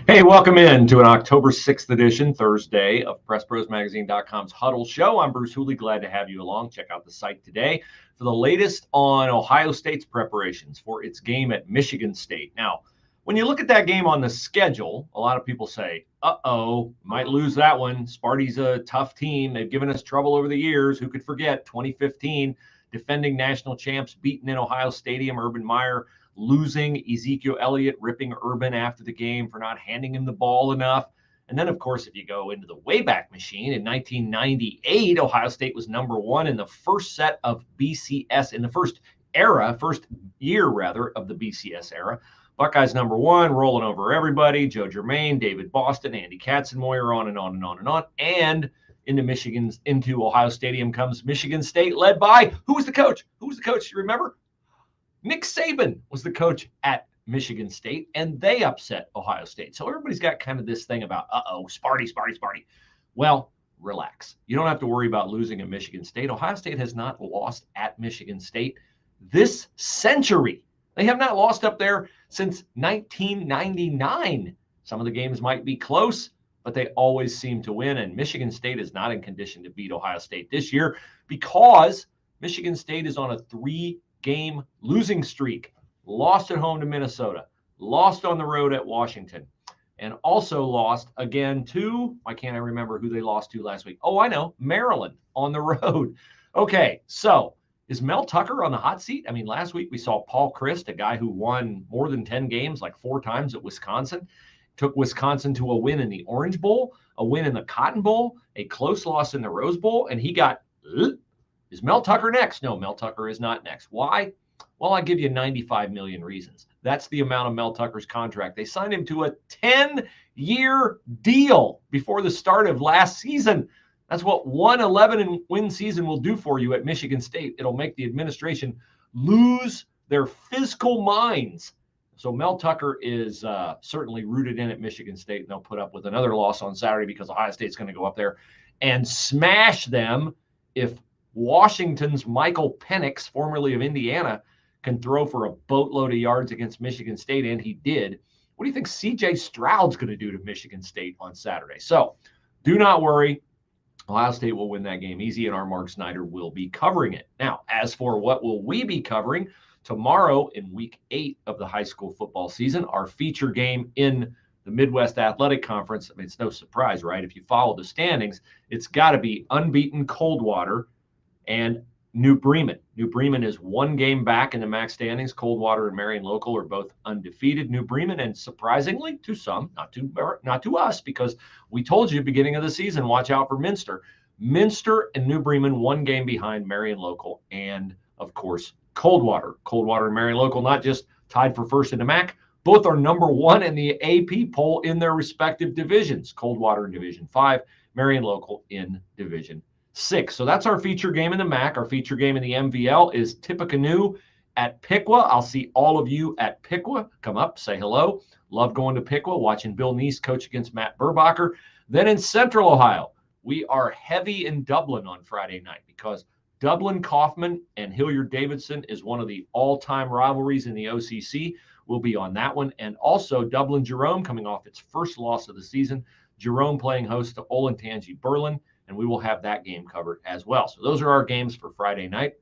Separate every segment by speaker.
Speaker 1: Hey, welcome in to an October 6th edition, Thursday, of PressProsMagazine.com's Huddle Show. I'm Bruce Hooley. Glad to have you along. Check out the site today for the latest on Ohio State's preparations for its game at Michigan State. Now, when you look at that game on the schedule, a lot of people say, might lose that one. Sparty's a tough team. They've given us trouble over the years. Who could forget 2015, defending national champs, beaten in Ohio Stadium, Urban Meyer losing, Ezekiel Elliott ripping Urban after the game for not handing him the ball enough. And then, of course, if you go into the Wayback Machine, in 1998, Ohio State was number one in the first set of BCS, in the first year of the BCS era. Buckeyes number one, rolling over everybody, Joe Germain, David Boston, Andy Katzenmoyer, on and on and on and on. And into Ohio Stadium comes Michigan State, led by, who was the coach? You remember? Nick Saban was the coach at Michigan State, and they upset Ohio State. So everybody's got kind of this thing about, Sparty. Well, relax. You don't have to worry about losing at Michigan State. Ohio State has not lost at Michigan State this century. They have not lost up there since 1999. Some of the games might be close, but they always seem to win, and Michigan State is not in condition to beat Ohio State this year because Michigan State is on a three-game losing streak. Lost at home to Minnesota, lost on the road at Washington, and also lost again to, why can't I remember who they lost to last week? Oh, I know, Maryland on the road. Okay, so is Mel Tucker on the hot seat? I mean, last week we saw Paul Chryst, a guy who won more than 10 games, like 4 times at Wisconsin, took Wisconsin to a win in the Orange Bowl, a win in the Cotton Bowl, a close loss in the Rose Bowl, and he got, is Mel Tucker next? No, Mel Tucker is not next. Why? Well, I'll give you 95 million reasons. That's the amount of Mel Tucker's contract. They signed him to a 10-year deal before the start of last season. That's what one 11-win season will do for you at Michigan State. It'll make the administration lose their fiscal minds. So Mel Tucker is certainly rooted in at Michigan State, and they'll put up with another loss on Saturday because Ohio State's going to go up there and smash them if Washington's Michael Penix, formerly of Indiana, can throw for a boatload of yards against Michigan State, and he did. What do you think C.J. Stroud's going to do to Michigan State on Saturday? So do not worry. Ohio State will win that game easy, and our Mark Snyder will be covering it. Now, as for what will we be covering tomorrow in week 8 of the high school football season, our feature game in the Midwest Athletic Conference. I mean, it's no surprise, right? If you follow the standings, it's got to be unbeaten Coldwater and New Bremen. New Bremen is 1 game back in the MAC standings. Coldwater and Marion Local are both undefeated. New Bremen, and surprisingly to some, not to us, because we told you beginning of the season, watch out for Minster. Minster and New Bremen 1 game behind Marion Local and, of course, Coldwater. Coldwater and Marion Local not just tied for first in the MAC, both are number 1 in the AP poll in their respective divisions. Coldwater in Division 5, Marion Local in Division 6. So that's our feature game in the MAC. Our feature game in the MVL is Tippecanoe at Piqua. I'll see all of you at Piqua. Come up, say hello. Love going to Piqua, watching Bill Neese coach against Matt Burbacher. Then in Central Ohio, we are heavy in Dublin on Friday night because Dublin-Kaufman and Hilliard-Davidson is one of the all-time rivalries in the OCC. We'll be on that one. And also Dublin-Jerome coming off its first loss of the season. Jerome playing host to Olentangy Berlin, and we will have that game covered as well. So those are our games for Friday night.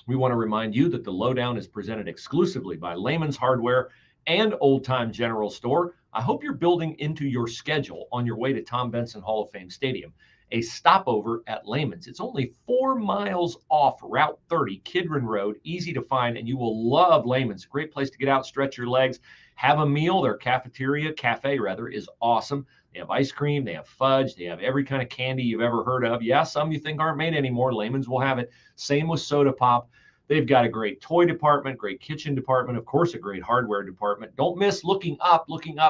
Speaker 1: We want to remind you that the Lowdown is presented exclusively by Lehman's Hardware and Old Time General Store. I hope you're building into your schedule on your way to Tom Benson Hall of Fame Stadium a stopover at Lehman's. It's only 4 miles off Route 30, Kidron Road, easy to find, and you will love Lehman's. Great place to get out, stretch your legs, have a meal. Their cafe is awesome. They have ice cream, they have fudge, they have every kind of candy you've ever heard of. Yeah, some you think aren't made anymore. Lehman's will have it. Same with Soda Pop. They've got a great toy department, great kitchen department, of course, a great hardware department. Don't miss looking up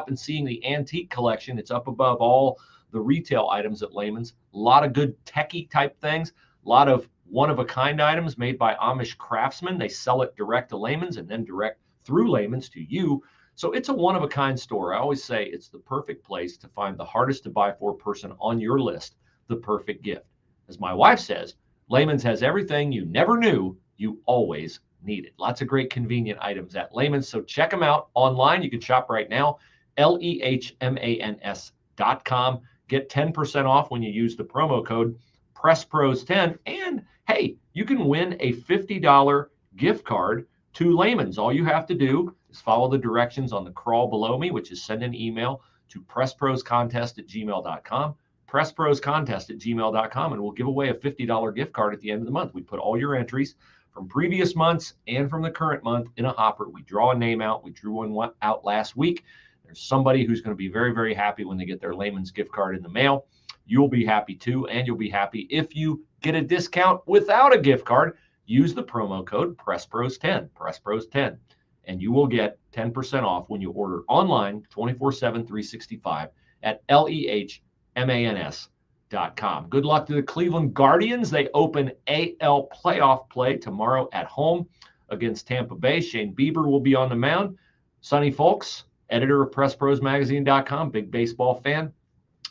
Speaker 1: and seeing the antique collection. It's up above all the retail items at Lehman's. A lot of good techie type things, a lot of one-of-a-kind items made by Amish craftsmen. They sell it direct to Lehman's and then direct through Lehman's to you. So it's a one-of-a-kind store. I always say it's the perfect place to find the hardest to buy for person on your list, the perfect gift. As my wife says, Lehman's has everything you never knew you always needed. Lots of great convenient items at Lehman's. So check them out online. You can shop right now LEHMANS.com. Get 10% off when you use the promo code PressPros10. And hey, you can win a $50 gift card to Layman's. All you have to do is follow the directions on the crawl below me, which is send an email to pressproscontest@gmail.com, pressproscontest@gmail.com, and we'll give away a $50 gift card at the end of the month. We put all your entries from previous months and from the current month in a hopper. We draw a name out. We drew one out last week. There's somebody who's going to be very, very happy when they get their Layman's gift card in the mail. You'll be happy too, and you'll be happy if you get a discount without a gift card. Use the promo code PressPros10, PressPros10, and you will get 10% off when you order online 24/7, 365 at LEHMANS.com. Good luck to the Cleveland Guardians. They open AL playoff play tomorrow at home against Tampa Bay. Shane Bieber will be on the mound. Sonny Folks, editor of PressProsMagazine.com, big baseball fan.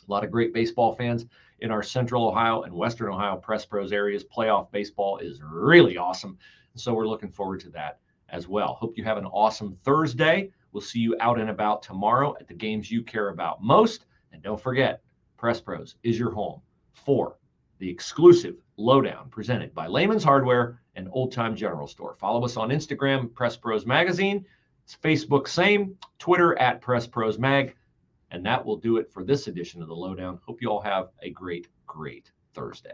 Speaker 1: A lot of great baseball fans in our Central Ohio and Western Ohio Press Pros areas. Playoff baseball is really awesome. So we're looking forward to that as well. Hope you have an awesome Thursday. We'll see you out and about tomorrow at the games you care about most. And don't forget, Press Pros is your home for the exclusive Lowdown presented by Layman's Hardware and Old Time General Store. Follow us on Instagram, Press Pros Magazine. It's Facebook, same. Twitter at Press Pros Mag. And that will do it for this edition of the Lowdown. Hope you all have a great, great Thursday.